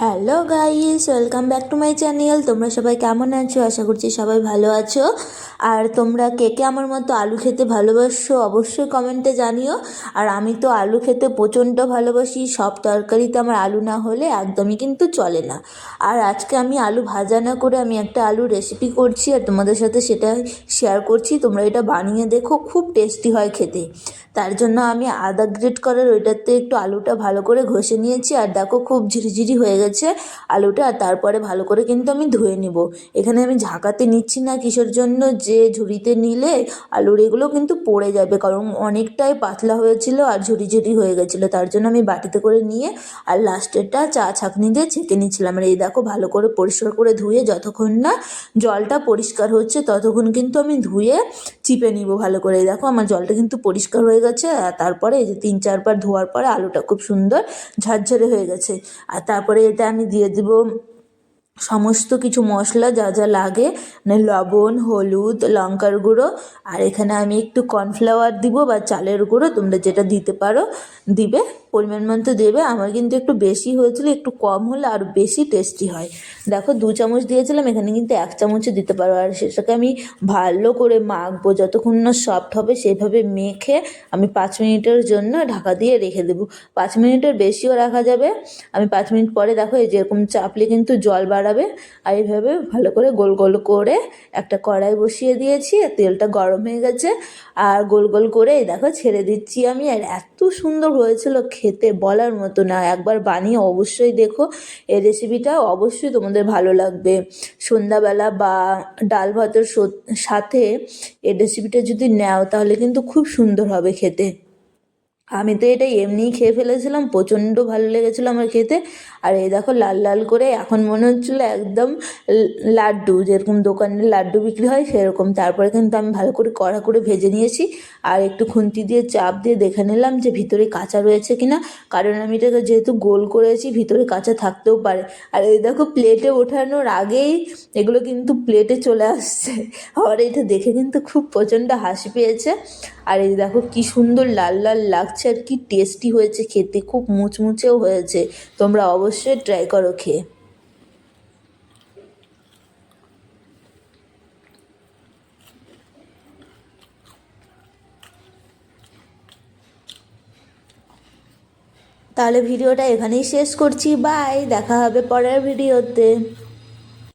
Hello guys, welcome back to my channel. তোমরা সবাই কেমন আছো? আশা করছি সবাই ভালো আছো। আর তোমরা কে কে আমার মতো আলু খেতে ভালোবাসো অবশ্যই কমেন্টে জানিও। আর আমি তো আলু খেতে প্রচণ্ড ভালোবাসি, সব তরকারিতে আমার আলু না হলে একদমই কিন্তু চলে না। আর আজকে আমি আলু ভাজা না করে আমি একটা আলু রেসিপি করছি আর তোমাদের সাথে সেটা শেয়ার করছি। তোমরা এটা বানিয়ে দেখো, খুব টেস্টি হয় খেতে। তার জন্য আমি আদা গ্রেট করার ওইটাতে একটু আলুটা ভালো করে ঘষে নিয়েছি। আর দেখো খুব ঝিরিঝিরি হয়ে গেছে আলুটা। আর তারপরে ভালো করে কিন্তু আমি ধুয়ে নিব। এখানে আমি ঝাঁকাতে নিচ্ছি না, কিসের জন্য, যে ঝুড়িতে নিলে আলুর এগুলো কিন্তু পড়ে যাবে, কারণ অনেকটাই পাতলা হয়েছিল আর ঝুড়ি হয়ে গেছিলো। তার জন্য আমি বাটিতে করে নিয়ে আর লাস্টেরটা চা ছাঁকনি দিয়ে ছেঁকে নিচ্ছিলাম। আর এই দেখো ভালো করে পরিষ্কার করে ধুয়ে যতক্ষণ না জলটা পরিষ্কার হচ্ছে ততক্ষণ কিন্তু আমি ধুয়ে চিপে নিব ভালো করে। এই দেখো আমার জলটা কিন্তু পরিষ্কার হয়ে গেছে। আর তারপরে এই যে 3-4 বার ধোয়ার পরে আলুটা খুব সুন্দর ঝরঝরে হয়ে গেছে। আর তারপরে এটা আমি দিয়ে দিব সমস্ত কিছু মশলা যা যা লাগে, মানে লবণ, হলুদ, লঙ্কার গুঁড়ো। আর এখানে আমি একটু কর্নফ্লাওয়ার দিব বা চালের গুঁড়ো, তোমরা যেটা দিতে পারো দিবে, পরিমাণ মতো দেবে। আমার কিন্তু একটু বেশি হয়েছিল, একটু কম হলে আরও বেশি টেস্টি হয়। দেখো 2 চামচ দিয়েছিলাম, এখানে কিন্তু 1 চামচও দিতে পারো। আর সেটাকে আমি ভালো করে মাখবো, যতক্ষণ না সফট হবে সেভাবে মেখে আমি 5 মিনিটের জন্য ঢাকা দিয়ে রেখে দেবো। 5 মিনিটের বেশিও রাখা যাবে। আমি 5 মিনিট পরে দেখো এই যেরকম চাপলে কিন্তু জল বাড়াবে। আর এইভাবে ভালো করে গোল গোল করে একটা কড়াই বসিয়ে দিয়েছি, আর তেলটা গরম হয়ে গেছে। আর গোল গোল করে এই দেখো ছেড়ে দিচ্ছি আমি। আর এত সুন্দর হয়েছিল খেতে, বলার মতো না। একবার বানিয়ে অবশ্যই দেখো, এই রেসিপিটা অবশ্যই তোমাদের ভালো লাগবে। সন্ধ্যাবেলা বা ডাল ভাতের সাথে এই রেসিপিটা যদি নাও তাহলে কিন্তু খুব সুন্দর হবে খেতে। আমি তো এটা এমনিই খেয়ে ফেলেছিলাম, প্রচণ্ড ভালো লেগেছিলো আমার খেতে। আর এই দেখো লাল লাল করে এখন মনে হচ্ছিলো একদম লাড্ডু, যেরকম দোকানের লাড্ডু বিক্রি হয় সেরকম। তারপরে কিন্তু আমি ভালো করে কড়া করে ভেজে নিয়েছি। আর একটু খুন্তি দিয়ে চাপ দিয়ে দেখে নিলাম যে ভিতরে কাঁচা রয়েছে কিনা, কারণ আমি এটাকে যেহেতু গোল করেছি ভিতরে কাঁচা থাকতেও পারে। আর এই দেখো প্লেটে ওঠানোর আগেই এগুলো কিন্তু প্লেটে চলে আসছে। আর এটা দেখে কিন্তু খুব প্রচণ্ড হাসি পেয়েছে। আর এই দেখো কি সুন্দর লাল লাল লাগছে আর কি টেস্টি হয়েছে খেতে, খুব মুচমুচেও হয়েছে। তোমরা অবশ্যই ট্রাই করো খেয়ে। তাহলে ভিডিওটা এখানেই শেষ করছি। বাই, দেখা হবে পরের ভিডিওতে।